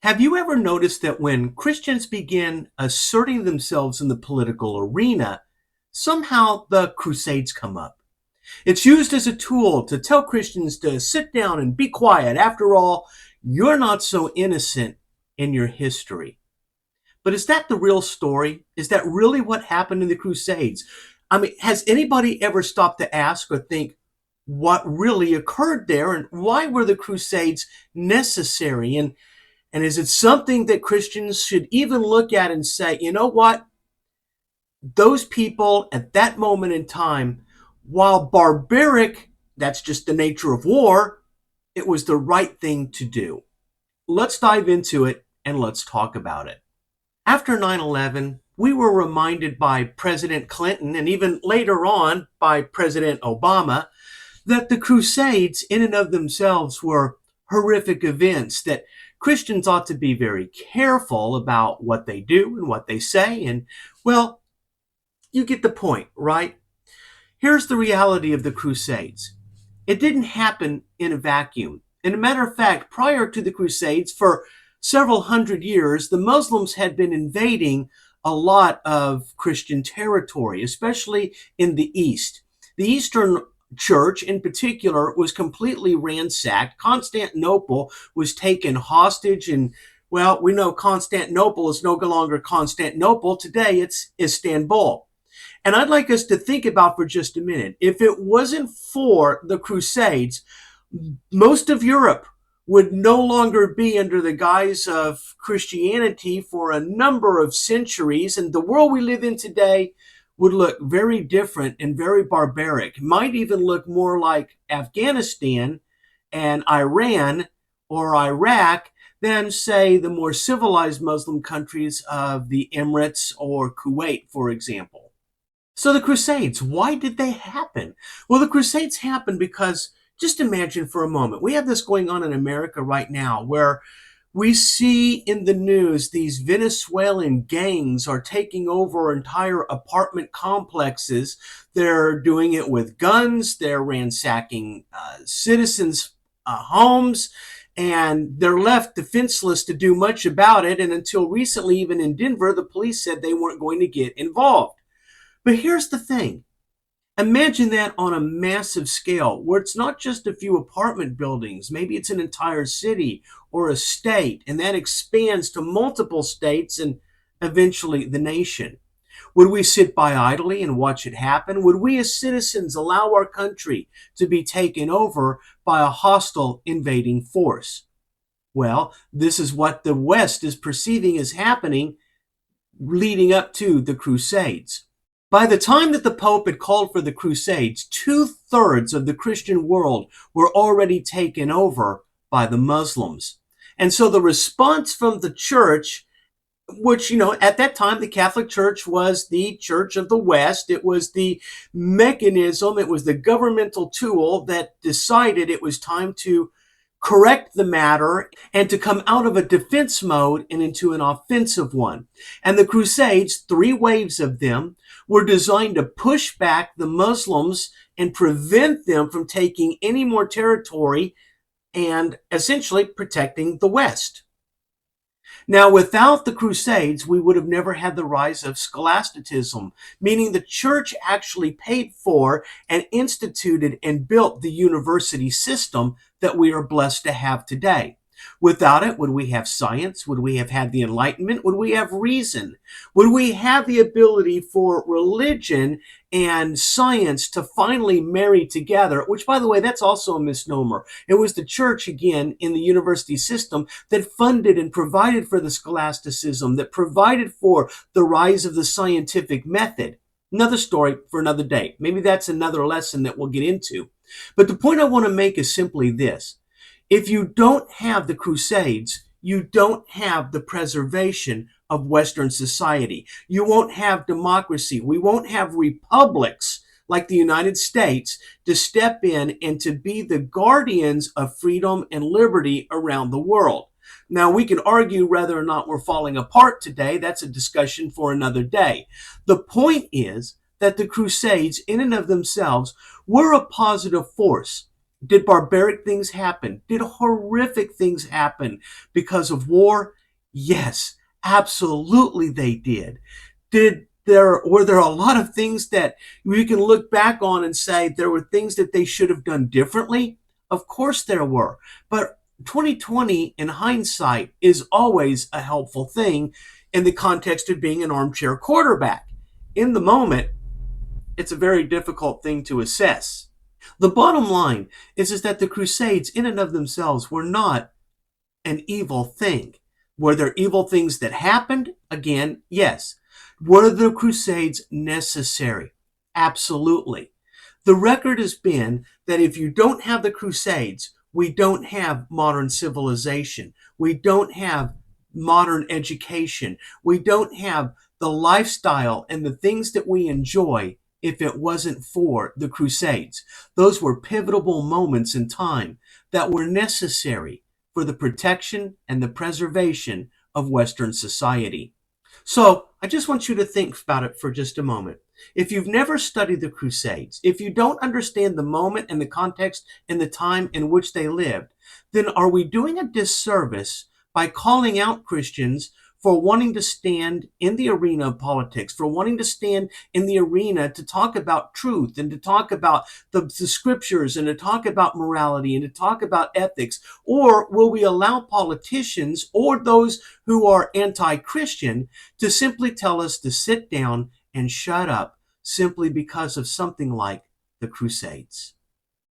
Have you ever noticed that when Christians begin asserting themselves in the political arena, somehow the Crusades come up? It's used as a tool to tell Christians to sit down and be quiet. After all, you're not so innocent in your history. But is that the real story? Is that really what happened in the Crusades? I mean, has anybody ever stopped to ask or think what really occurred there and why were the Crusades necessary? And is it something that Christians should even look at and say, you know what? Those people at that moment in time, while barbaric, that's just the nature of war, it was the right thing to do. Let's dive into it and let's talk about it. After 9/11, we were reminded by President Clinton and even later on by President Obama that the Crusades, in and of themselves, were horrific events that Christians ought to be very careful about what they do and what they say. And, well, you get the point, right? Here's the reality of the Crusades. It didn't happen in a vacuum. And a matter of fact, prior to the Crusades, for several hundred years, the Muslims had been invading a lot of Christian territory, especially in the East. The Eastern Church in particular was completely ransacked. Constantinople was taken hostage, and well, we know Constantinople is no longer Constantinople. Today it's Istanbul. And I'd like us to think about for just a minute, if it wasn't for the Crusades, most of Europe would no longer be under the guise of Christianity for a number of centuries, and the world we live in today would look very different and very barbaric. It might even look more like Afghanistan and Iran or Iraq than, say, the more civilized Muslim countries of the Emirates or Kuwait, for example. So the Crusades, why did they happen? Well, the Crusades happened because, just imagine for a moment, we have this going on in America right now where we see in the news these Venezuelan gangs are taking over entire apartment complexes. They're doing it with guns. They're ransacking citizens' homes, and they're left defenseless to do much about it. And until recently, even in Denver, the police said they weren't going to get involved. But here's the thing. Imagine that on a massive scale where it's not just a few apartment buildings. Maybe it's an entire city or a state, and that expands to multiple states and eventually the nation. Would we sit by idly and watch it happen? Would we as citizens allow our country to be taken over by a hostile invading force? Well, this is what the West is perceiving as happening leading up to the Crusades. By the time that the Pope had called for the Crusades, 2/3 of the Christian world were already taken over by the Muslims. And so the response from the church, which, at that time, the Catholic Church was the church of the West. It was the mechanism, it was the governmental tool that decided it was time to correct the matter and to come out of a defense mode and into an offensive one. And the Crusades, 3 waves of them, were designed to push back the Muslims and prevent them from taking any more territory and essentially protecting the West. Now, without the Crusades, we would have never had the rise of scholasticism, meaning the church actually paid for and instituted and built the university system that we are blessed to have today. Without it, would we have science? Would we have had the Enlightenment? Would we have reason? Would we have the ability for religion and science to finally marry together? Which, by the way, that's also a misnomer. It was the church, again, in the university system that funded and provided for the scholasticism, that provided for the rise of the scientific method. Another story for another day. Maybe that's another lesson that we'll get into. But the point I want to make is simply this. If you don't have the Crusades, you don't have the preservation of Western society. You won't have democracy. We won't have republics like the United States to step in and to be the guardians of freedom and liberty around the world. Now, we can argue whether or not we're falling apart today. That's a discussion for another day. The point is that the Crusades, in and of themselves, were a positive force. Did barbaric things happen? Did horrific things happen because of war? Yes, absolutely they did. Were there a lot of things that we can look back on and say there were things that they should have done differently? Of course there were. But 2020 in hindsight is always a helpful thing in the context of being an armchair quarterback. In the moment, it's a very difficult thing to assess. The bottom line is that the Crusades, in and of themselves, were not an evil thing. Were there evil things that happened? Again, yes. Were the Crusades necessary? Absolutely. The record has been that if you don't have the Crusades, we don't have modern civilization. We don't have modern education. We don't have the lifestyle and the things that we enjoy if it wasn't for the Crusades. Those were pivotal moments in time that were necessary for the protection and the preservation of Western society. So I just want you to think about it for just a moment. If you've never studied the Crusades, if you don't understand the moment and the context and the time in which they lived, then are we doing a disservice by calling out Christians for wanting to stand in the arena of politics, for wanting to stand in the arena to talk about truth and to talk about the scriptures and to talk about morality and to talk about ethics? Or will we allow politicians or those who are anti-Christian to simply tell us to sit down and shut up simply because of something like the Crusades?